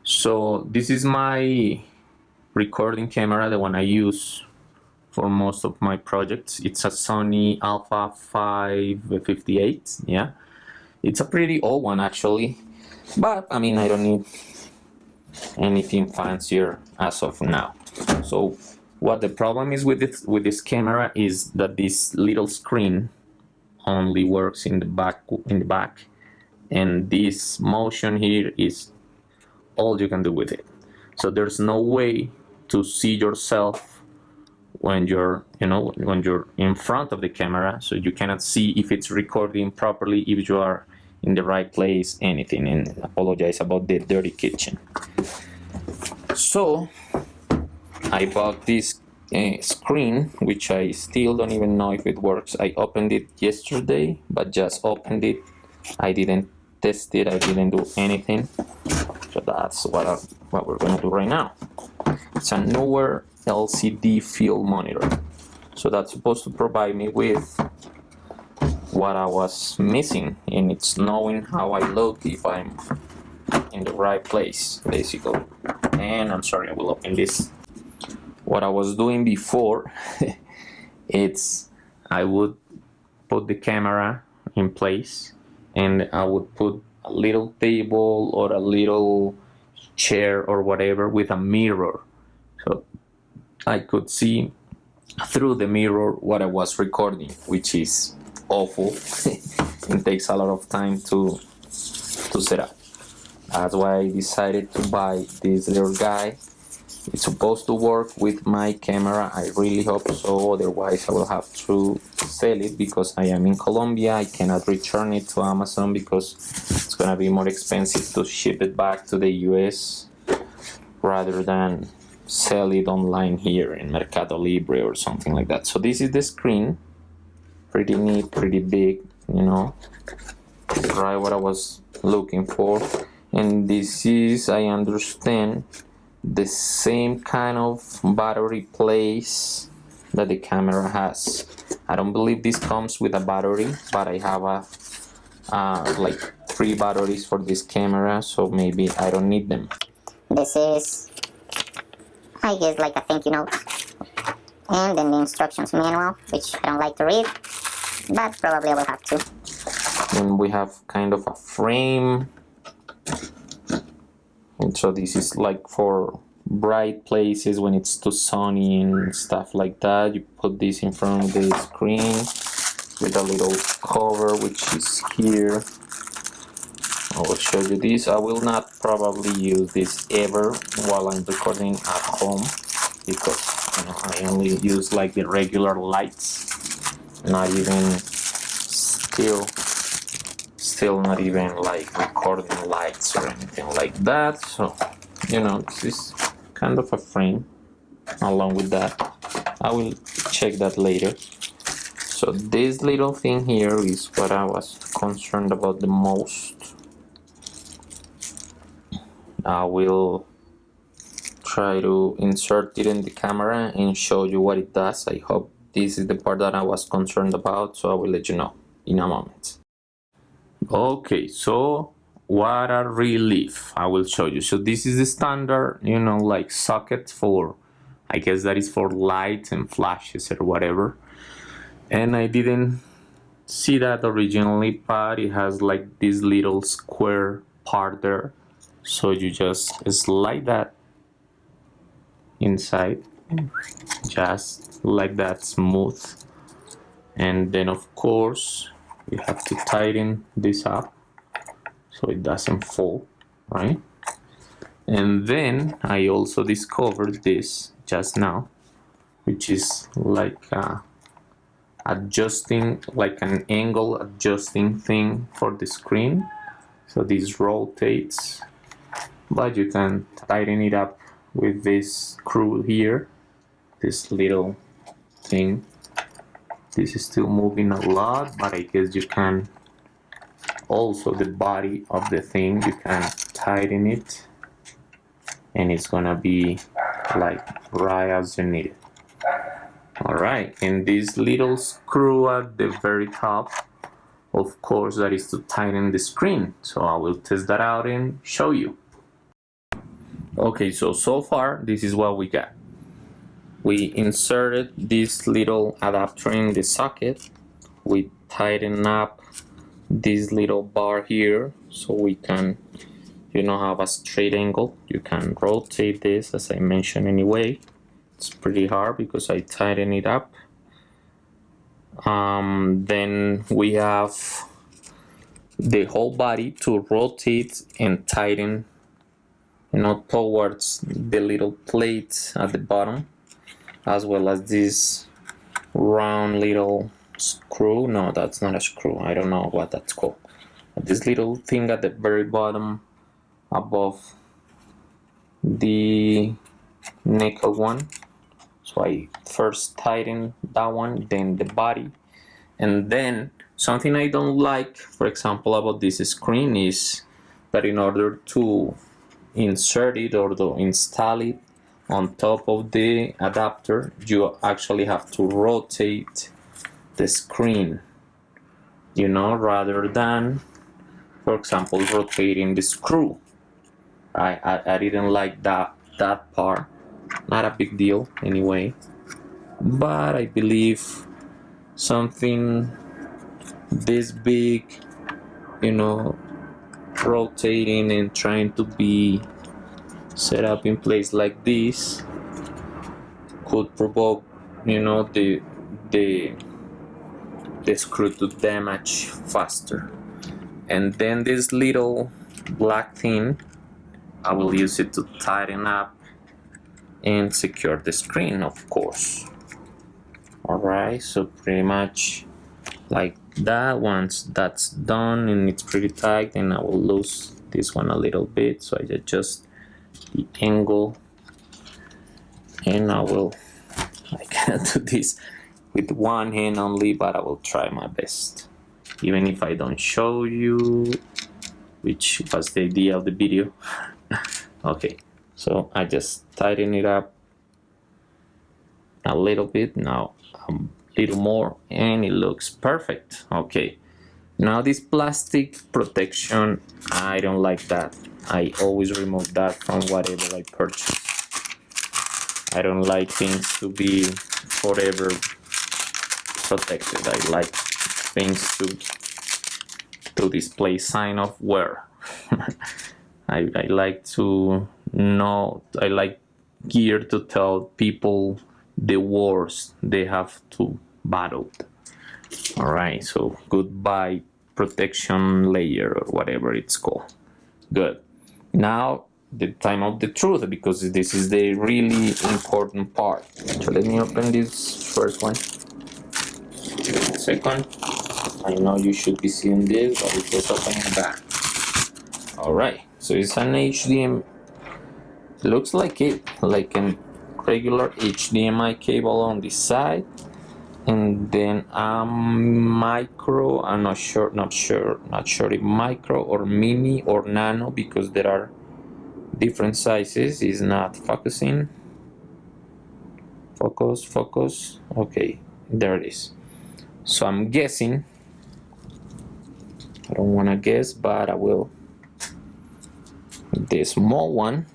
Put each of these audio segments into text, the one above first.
So this is my recording camera, the one I use for most of my projects. It's a Sony Alpha 558. Yeah, it's a pretty old one actually, but I mean I don't need anything fancier as of now. So what the problem is with this camera is that this little screen only works in the back, and this motion here is all you can do with it. So there's no way to see yourself when you're in front of the camera, so you cannot see if it's recording properly, if you are in the right place, anything. And apologize about the dirty kitchen. So I bought this screen, which I still don't even know if it works. I opened it yesterday, but just opened it. I didn't test it, I didn't do anything. So that's what we're gonna do right now. It's a Neewer LCD field monitor. So that's supposed to provide me with what I was missing, and it's knowing how I look, if I'm in the right place, basically. And I'm sorry, I will open this. What I was doing before, it's I would put the camera in place, and I would put a little table or a little chair or whatever with a mirror, so I could see through the mirror what I was recording, which is awful. It takes a lot of time to set up. That's why I decided to buy this little guy. It's supposed to work with my camera. I really hope so, otherwise I will have to sell it because I am in Colombia. I cannot return it to Amazon because it's gonna be more expensive to ship it back to the US rather than sell it online here in Mercado Libre or something like that. So this is the screen. Pretty neat, pretty big, right what I was looking for. And this is, I understand, the same kind of battery place that the camera has. I don't believe this comes with a battery, but I have like 3 batteries for this camera, so maybe I don't need them. This is, I guess, like a thank you note, and then the instructions manual, which I don't like to read, but probably I will have to. And we have kind of a frame. And so this is like for bright places when it's too sunny and stuff like that. You put this in front of the screen with a little cover, which is here. I will show you this. I will not probably use this ever while I'm recording at home because I only use like the regular lights, not even still not even like recording lights or anything like that. So this is kind of a frame along with that. I will check that later. So this little thing here is what I was concerned about the most. I will try to insert it in the camera and show you what it does. I hope this is the part that I was concerned about, so I will let you know in a moment. Okay, so what a relief. I will show you. So this is the standard, like socket for, I guess that is for lights and flashes or whatever. And I didn't see that originally, but it has like this little square part there. So you just slide that inside, just like that, smooth. And then of course you have to tighten this up so it doesn't fall, right? And then I also discovered this just now, which is like adjusting, like an angle adjusting thing for the screen. So this rotates, but you can tighten it up with this screw here, this little thing. This is still moving a lot, but I guess you can also, the body of the thing, you can tighten it and it's gonna be like right as you need it. Alright, and this little screw at the very top, of course, that is to tighten the screen. So I will test that out and show you. Okay, so far this is what we got. We inserted this little adapter in the socket. We tighten up this little bar here so we can, have a straight angle. You can rotate this, as I mentioned anyway. It's pretty hard because I tighten it up. Then we have the whole body to rotate and tighten, towards the little plate at the bottom, as well as this round little screw. No, that's not a screw. I don't know what that's called. This little thing at the very bottom above the nickel one. So I first tighten that one, then the body, and then something I don't like, for example, about this screen is that in order to insert it or to install it on top of the adapter, you actually have to rotate the screen, rather than, for example, rotating the screw. I didn't like that part. Not a big deal anyway, but I believe something this big, rotating and trying to be set up in place like this could provoke, the screw to damage faster. And then this little black thing, I will use it to tighten up and secure the screen, of course. Alright, so pretty much like that. Once that's done and it's pretty tight, and I will lose this one a little bit, so I adjust the angle, and I cannot do this with one hand only, but I will try my best, even if I don't show you, which was the idea of the video. Okay, so I just tighten it up a little bit, now a little more, and it looks perfect. Okay, now this plastic protection, I don't like that. I always remove that from whatever I purchase. I don't like things to be forever protected. I like things to display sign of wear. I like to know, I like gear to tell people the wars they have to battle. Alright, so goodbye protection layer or whatever it's called. Good. Now the time of the truth, because this is the really important part. So let me open this first one. Second, I know you should be seeing this, but it was opening back. Alright, so it's an HDMI. Looks like a regular HDMI cable on the side, and then a micro. I'm not sure if micro or mini or nano, because there are different sizes. Is not focusing. Focus. Okay, there it is. So I'm guessing, I don't want to guess, but I will. The small one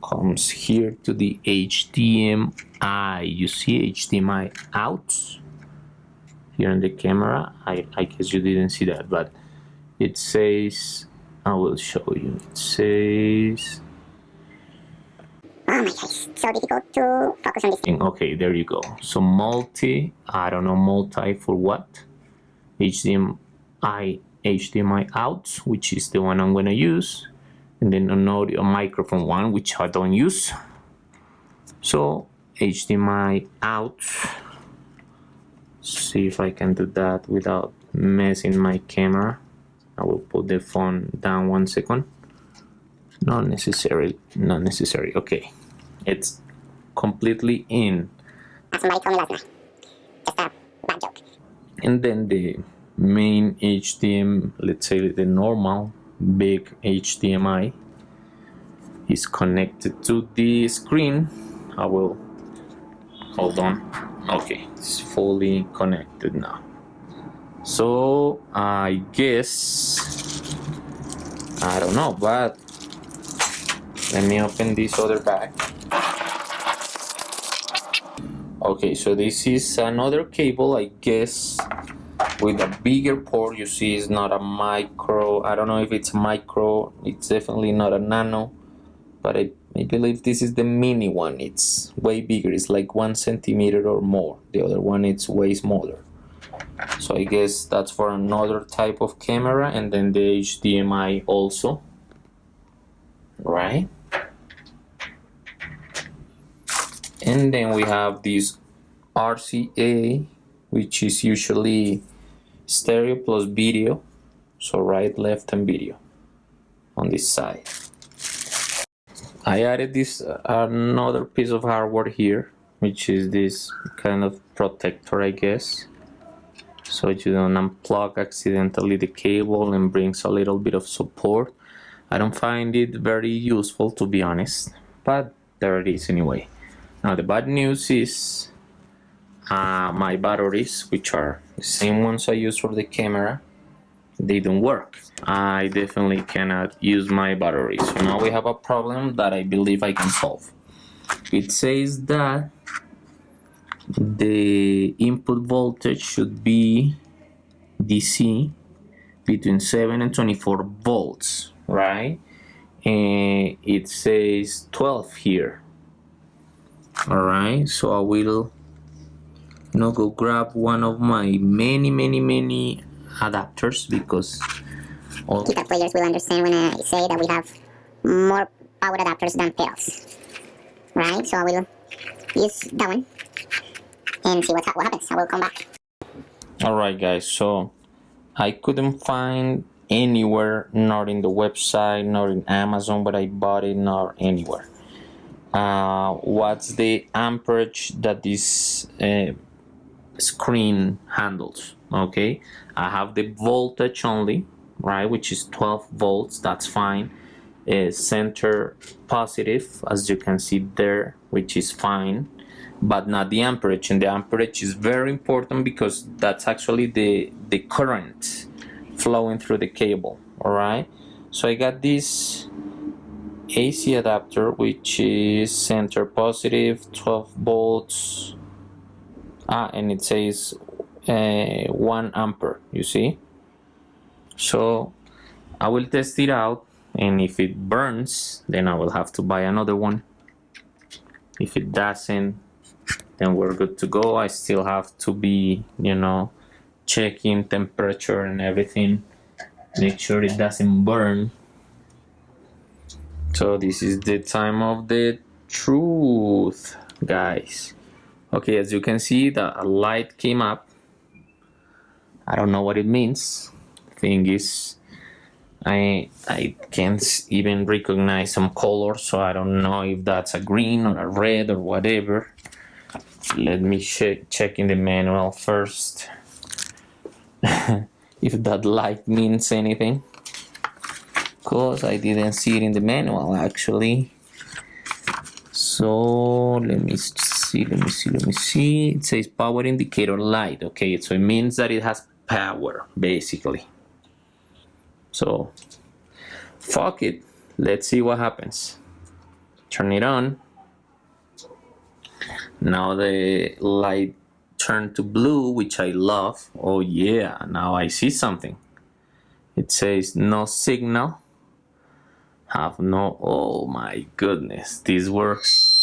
comes here to the HDMI. You see HDMI out here in the camera. I guess you didn't see that, but it says, I will show you. It says, oh my gosh, so difficult to focus on this. Okay, there you go. So multi for what? HDMI out, which is the one I'm gonna use, and then an audio microphone one, which I don't use. So HDMI out. See if I can do that without messing my camera. I will put the phone down 1 second. Not necessary. Okay, it's completely in. As somebody told me last night. Just a bad joke. And then the main HDMI, let's say the normal big HDMI, is connected to the screen. I will hold on. Okay, it's fully connected now. So I guess, I don't know, but Let me open this other bag. Okay, so this is another cable, I guess, with a bigger port. You see, it's not a micro. I don't know if it's micro. It's definitely not a nano, but I believe this is the mini one. It's way bigger. It's like 1 centimeter or more. The other one it's way smaller. So I guess that's for another type of camera, and then the HDMI also, right? And then we have this RCA, which is usually stereo plus video, so right, left, and video on this side. I added this another piece of hardware here, which is this kind of protector, I guess, so you don't unplug accidentally the cable, and brings a little bit of support. I don't find it very useful, to be honest, but there it is anyway. Now the bad news is my batteries, which are the same ones I use for the camera, they don't work. I definitely cannot use my batteries. So now we have a problem that I believe I can solve. It says that the input voltage should be DC between 7 and 24 volts, right? And it says 12 here. Alright, so I will now go grab one of my many adapters, because all Guitar players will understand when I say that we have more power adapters than pedals, right? So I will use that one and see what happens. I will come back. Alright guys, so I couldn't find anywhere, not in the website, not in Amazon, but I bought it, not anywhere. What's the amperage that this screen handles? Okay, I have the voltage only, right, which is 12 volts. That's fine. Center positive, as you can see there, which is fine, but not the amperage. And the amperage is very important because that's actually the current flowing through the cable. All right, so I got this AC adapter, which is center positive, 12 volts, and it says 1 ampere, you see. So I will test it out, and if it burns, then I will have to buy another one. If it doesn't, then we're good to go. I still have to be, you know, checking temperature and everything, make sure it doesn't burn. So this is the time of the truth, guys. Okay, as you can see, the light came up. I don't know what it means. Thing is, I can't even recognize some color, so I don't know if that's a green or a red or whatever. Let me check in the manual first if that light means anything, because I didn't see it in the manual actually. So let me see. It says power indicator light. Okay, so it means that it has power basically. So fuck it, let's see what happens. Turn it on. Now the light turned to blue, which I love. Oh yeah, now I see something. It says no signal. Have no. Oh my goodness, this works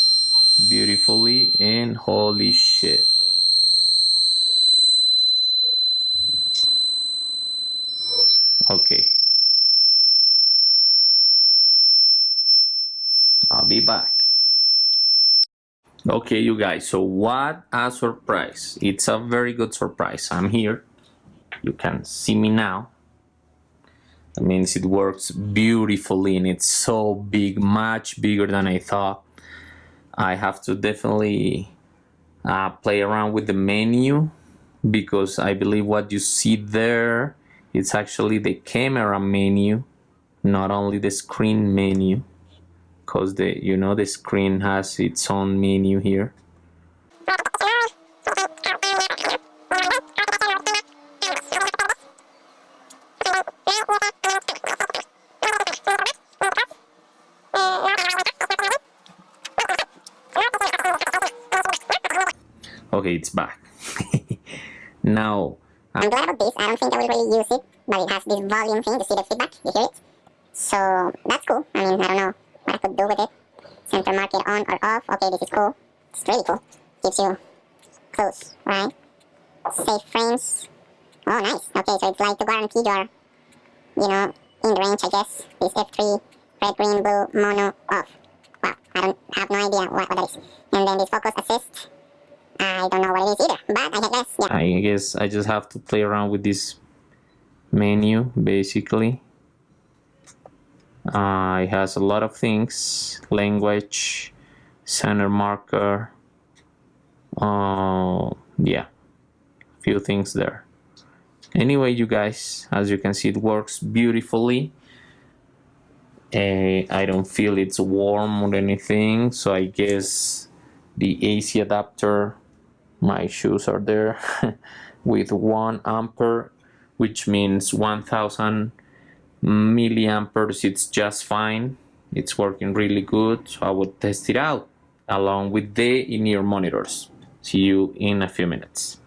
beautifully, and holy shit. Okay, I'll be back. Okay, you guys, so what a surprise. It's a very good surprise. I'm here. You can see me now. That means it works beautifully, and it's so big, much bigger than I thought. I have to definitely play around with the menu, because I believe what you see there, it's actually the camera menu, not only the screen menu, because the screen has its own menu here. Okay, it's back. Now, I'm glad about this. I don't think I will really use it, but it has this volume thing to see the feedback. You hear it? So that's cool. I mean, I don't know what I could do with it. Center market on or off. Okay, this is cool. It's really cool. Gives you close, right? Save frames. Oh, nice. Okay, so it's like to guarantee you're, you know, in the range, I guess. This F3, red, green, blue, mono, off. Wow, I don't have no idea what that is. And then this focus assist. I don't know what it is either, but I guess, yeah. I guess I just have to play around with this menu, basically. It has a lot of things: language, center marker, yeah, few things there. Anyway, you guys, as you can see, it works beautifully. I don't feel it's warm or anything, so I guess the AC adapter, my shoes are there, with 1 ampere, which means 1000 milliamperes. It's just fine. It's working really good, so I would test it out along with the in-ear monitors. See you in a few minutes.